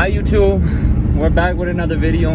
Hi YouTube, we're back with another video.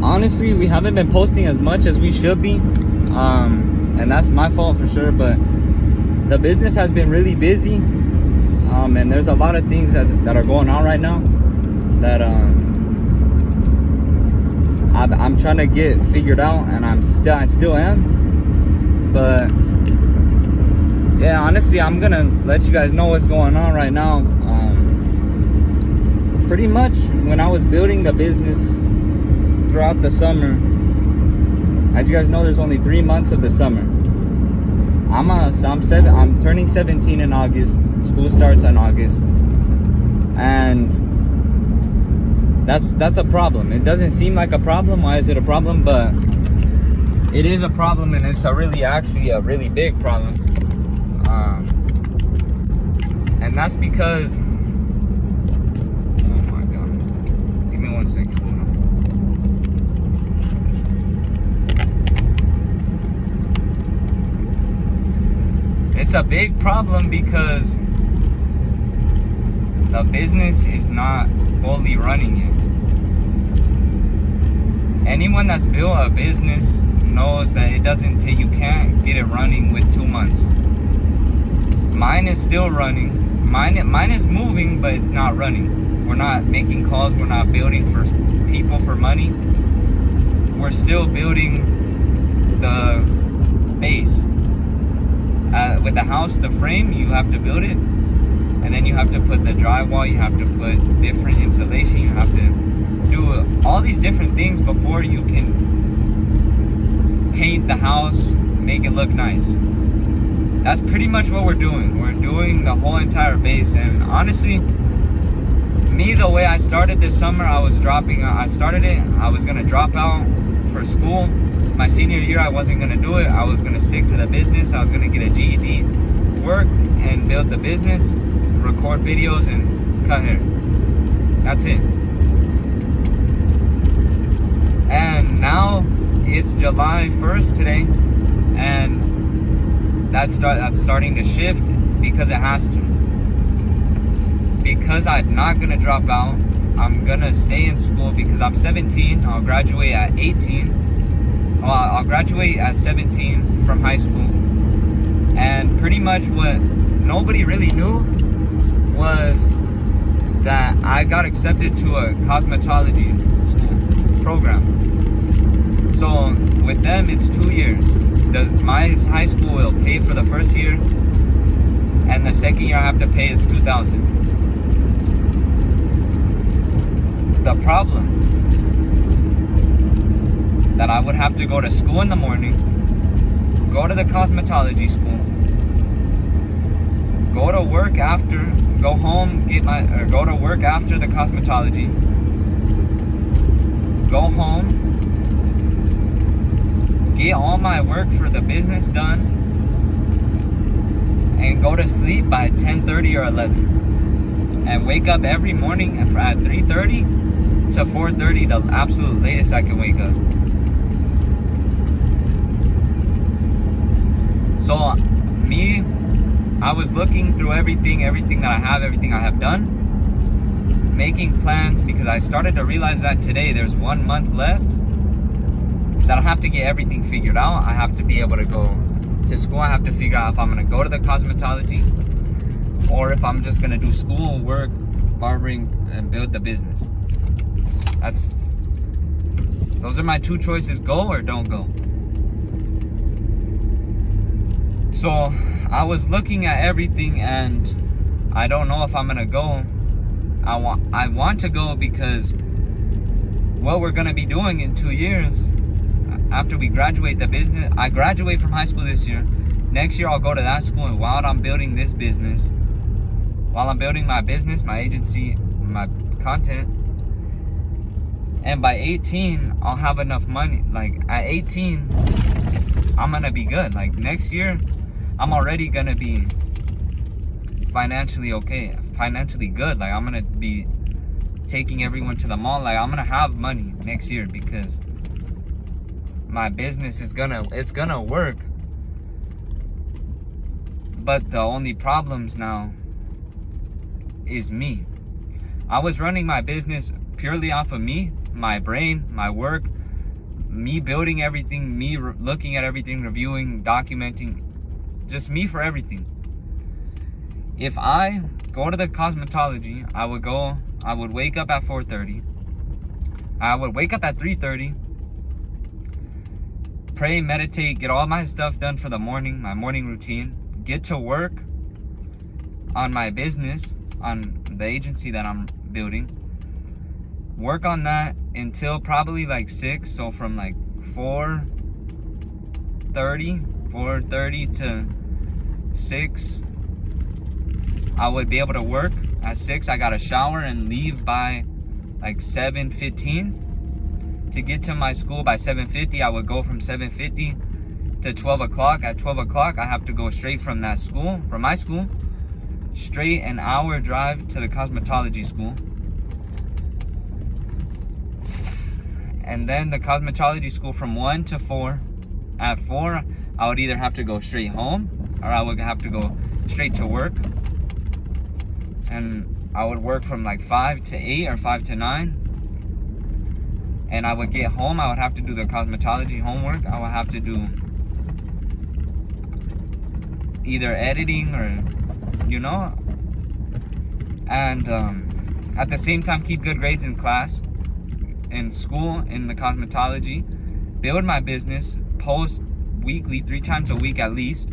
Honestly, we haven't been posting as much as we should be, and that's my fault for sure, but the business has been really busy, and there's a lot of things that are going on right now that I'm trying to get figured out, and I still am. But yeah, honestly, I'm gonna let you guys know what's going on right now. Pretty much when I was building the business throughout the summer, as you guys know, there's only 3 months of the summer. I'm turning 17 in August. School starts in August, and that's a problem. It doesn't seem like a problem. Why is it a problem? But it is a problem, and it's actually a really big problem. And that's because, oh my god, give me 1 second. It's a big problem because the business is not fully running yet. Anyone that's built a business knows that you can't get it running with 2 months. Mine is still running. Mine is moving, but it's not running. We're not making calls. We're not building for people for money. We're still building the base. With the house, the frame, you have to build it, and then you have to put the drywall. You have to put different insulation. You have to do all these different things before you can paint the house, make it look nice. That's pretty much what we're doing. We're doing the whole entire base. And honestly, me, the way I started this summer, I was gonna drop out for school. My senior year, I wasn't gonna do it. I was gonna stick to the business. I was gonna get a GED, work and build the business, record videos and cut hair. That's it. And now it's July 1st today, and that's starting to shift because it has to. Because I'm not gonna drop out, I'm gonna stay in school because I'm 17. I'll graduate at 18. Well, I'll graduate at 17 from high school. And pretty much what nobody really knew was that I got accepted to a cosmetology school program. So with them, it's 2 years. My high school will pay for the first year, and the second year I have to pay, it's $2,000. The problem that I would have to go to school in the morning, go to the cosmetology school, go to work after, go home, go to work after the cosmetology, go home, get all my work for the business done, and go to sleep by 10:30 or 11, and wake up every morning at 3:30 to 4:30, the absolute latest I can wake up. So me, I was looking through everything that I have done, making plans, because I started to realize that today there's 1 month left that I have to get everything figured out. I have to be able to go to school. I have to figure out if I'm going to go to the cosmetology or if I'm just going to do school, work, barbering, and build the business. Those are my two choices: go or don't go. So I was looking at everything, and I don't know if I'm going to go. I want to go because what we're going to be doing in 2 years, after we graduate the business, I graduate from high school this year. Next year I'll go to that school, and while I'm building this business, while I'm building my business, my agency, my content, and by 18 I'll have enough money. Like at 18 I'm gonna be good. Like next year I'm already gonna be financially okay, financially good. Like I'm gonna be taking everyone to the mall. Like I'm gonna have money next year because my business is gonna work. But the only problems now is me. I was running my business purely off of me, my brain, my work, me building everything, me looking at everything, reviewing, documenting, just me for everything. If I go to the cosmetology, I would wake up at 4:30. I would wake up at 3:30, pray, meditate, get all my stuff done for the morning, my morning routine, get to work on my business, on the agency that I'm building, work on that until probably like 6, so from like 4:30 to 6, I would be able to work. At 6, I got to shower and leave by like 7:15 to get to my school by 7:50. I would go from 7:50 to 12 o'clock. At 12 o'clock, I have to go straight from my school, straight an hour drive to the cosmetology school. And then the cosmetology school from 1 to 4. At 4, I would either have to go straight home or I would have to go straight to work. And I would work from like 5 to 8 or 5 to 9. And I would get home, I would have to do the cosmetology homework. I would have to do either editing or, and at the same time keep good grades in class, in school, in the cosmetology, build my business, post weekly, 3 times a week at least,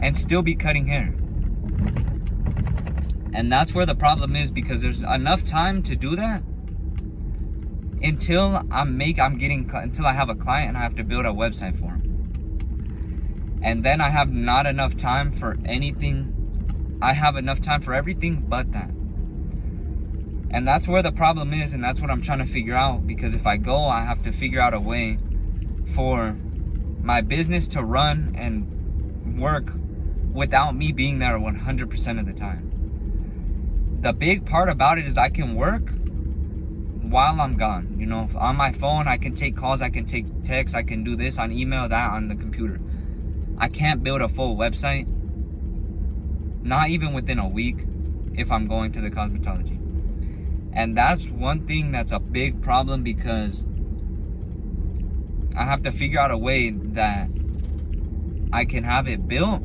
and still be cutting hair. And that's where the problem is, because there's enough time to do that until until I have a client and I have to build a website for him. And then I have not enough time for anything. I have enough time for everything but that. And that's where the problem is, and that's what I'm trying to figure out, because if I go, I have to figure out a way for my business to run and work without me being there 100% of the time. The big part about it is I can work while I'm gone. On my phone, I can take calls, I can take texts, I can do this on email, that on the computer. I can't build a full website, not even within a week, if I'm going to the cosmetology. And that's one thing that's a big problem, because I have to figure out a way that I can have it built,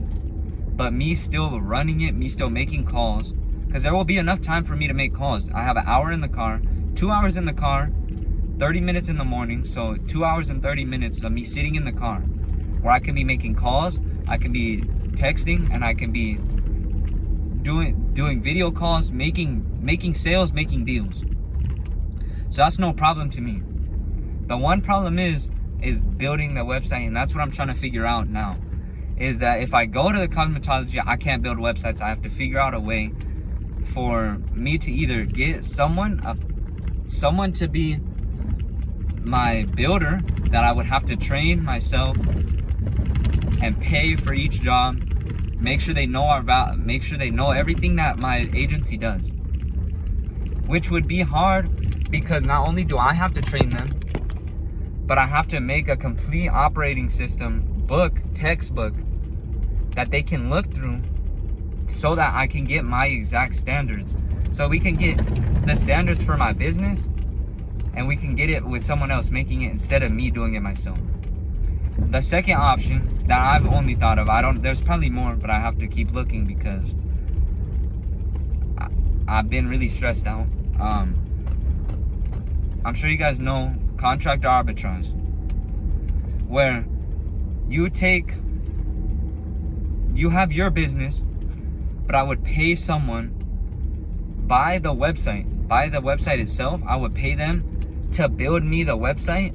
but me still running it, me still making calls, because there will be enough time for me to make calls. I have an hour in the car, 2 hours in the car, 30 minutes in the morning, so 2 hours and 30 minutes of me sitting in the car, where I can be making calls, I can be texting, and I can be doing video calls, making sales, making deals. So that's no problem to me. The one problem is building the website, and that's what I'm trying to figure out now. Is that if I go to the cosmetology, I can't build websites. I have to figure out a way for me to either get someone to be my builder, that I would have to train myself and pay for each job, make sure they know make sure they know everything that my agency does, which would be hard, because not only do I have to train them, but I have to make a complete operating system textbook that they can look through, so that I can get my exact standards. So we can get the standards for my business, and we can get it with someone else making it instead of me doing it myself. The second option that I've only thought of, there's probably more, but I have to keep looking, because I've been really stressed out. I'm sure you guys know contractor arbitrage, where you have your business, but I would pay someone by the website itself. I would pay them to build me the website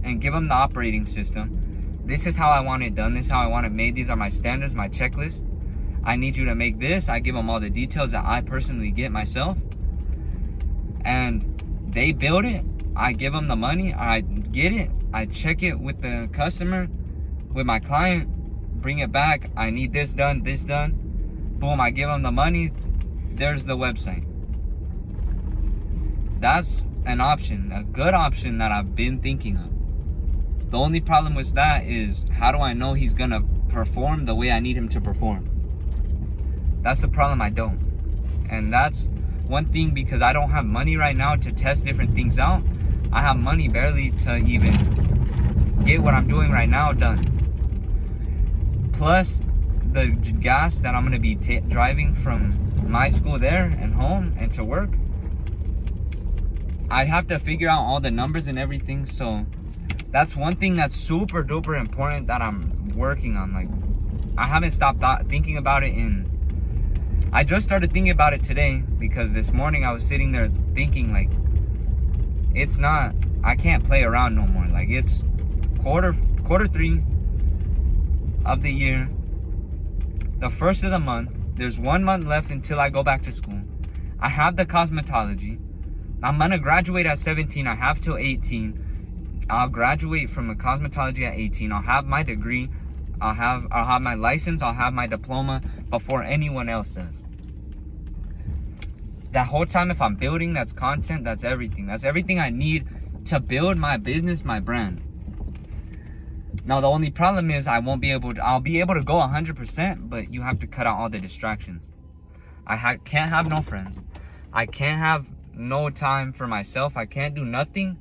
and give them the operating system. This is how I want it done. This is how I want it made. These are my standards, my checklist. I need you to make this. I give them all the details that I personally get myself. And they build it. I give them the money. I get it. I check it with the customer, with my client, bring it back. I need this done, this done. Boom, I give them the money. There's the website. That's an option, a good option that I've been thinking of. The only problem with that is, how do I know he's gonna perform the way I need him to perform? That's the problem. I don't. And that's one thing, because I don't have money right now to test different things out. I have money barely to even get what I'm doing right now done. Plus the gas that I'm gonna be driving from my school there and home and to work. I have to figure out all the numbers and everything. So that's one thing that's super duper important that I'm working on. Like, I haven't stopped thinking about it I just started thinking about it today, because this morning I was sitting there thinking, like, I can't play around no more. Like, it's quarter 3 of the year, the first of the month. There's 1 month left until I go back to school. I have the cosmetology. I'm gonna graduate at 17. I have till 18. I'll graduate from the cosmetology at 18. I'll have my degree. I'll have my license. I'll have my diploma before anyone else does. That whole time, if I'm building, that's content. That's everything. That's everything I need to build my business, my brand. Now, the only problem is I'll be able to go 100%, but you have to cut out all the distractions. I can't have no friends. I can't have no time for myself. I can't do nothing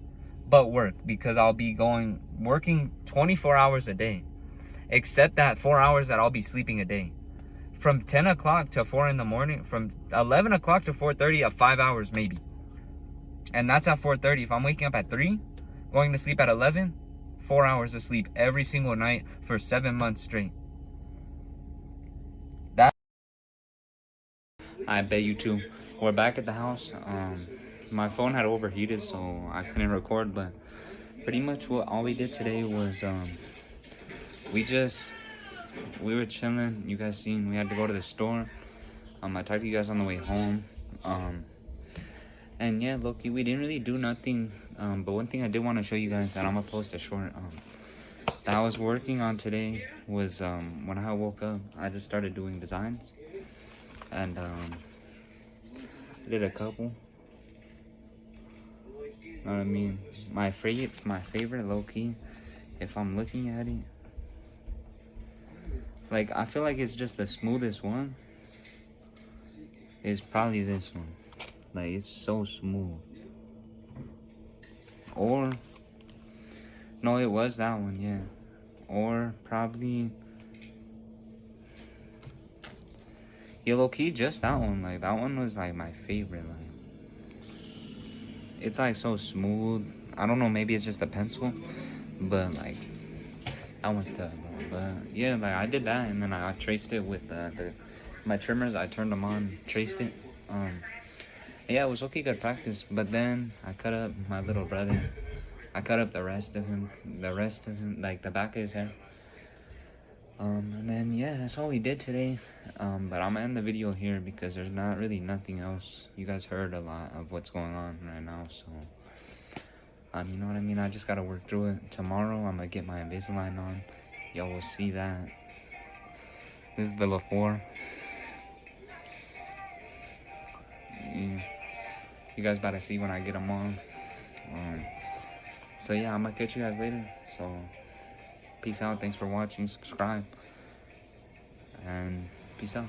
but work, because I'll be working 24 hours a day, except that 4 hours that I'll be sleeping a day. From 10 o'clock to 4 in the morning, from 11 o'clock to 4:30 of 5 hours maybe. And that's at 4:30. If I'm waking up at 3, going to sleep at 11, 4 hours of sleep every single night for 7 months straight. I bet you too. We're back at the house. My phone had overheated, so I couldn't record, but pretty much all we did today was we were chilling. You guys seen we had to go to the store. I talked to you guys on the way home. And yeah, low-key, we didn't really do nothing. But one thing I did want to show you guys, and I'm gonna post a short that I was working on today, was when I woke up, I just started doing designs. And I did a couple. Know what I mean? My favorite low-key, if I'm looking at it, like, I feel like it's just the smoothest one, is probably this one. Like, it's so smooth. Or no, it was that one, yeah. Or probably, yeah, low-key, just that one. Like, that one was like my favorite. Like, it's like so smooth. I don't know, maybe it's just a pencil, but like, that one's tough. But yeah, like, I did that, and then I traced it with my trimmers. I turned them on, traced it. Yeah, it was okay, good practice. But then I cut up my little brother. I cut up the rest of him, like the back of his hair. And then yeah, that's all we did today. But I'm gonna end the video here, because there's not really nothing else. You guys heard a lot of what's going on right now, so you know what I mean. I just gotta work through it. Tomorrow I'm gonna get my Invisalign on. Y'all will see that. This is the before. Yeah. You guys about to see when I get them on. So yeah, I'm gonna catch you guys later. So peace out. Thanks for watching. Subscribe. And peace out.